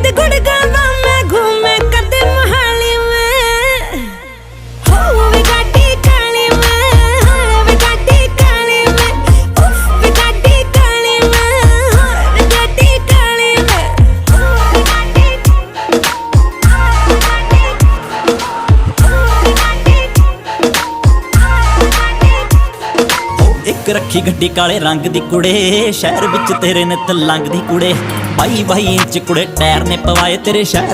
कद गुड़गावा में घूमे कद मोहाली में हो वे गाड़ी काली में हो वे गाड़ी काली में उफ वे गाड़ी काली में हो वे गाड़ी काली में हो वे गाड़ी एक रखी गड्डी काले रंग दी कुड़े शहर विच तेरे नित लंघदी कुड़े 22 इंच कुड़े टायर ने पवाए तेरे शहर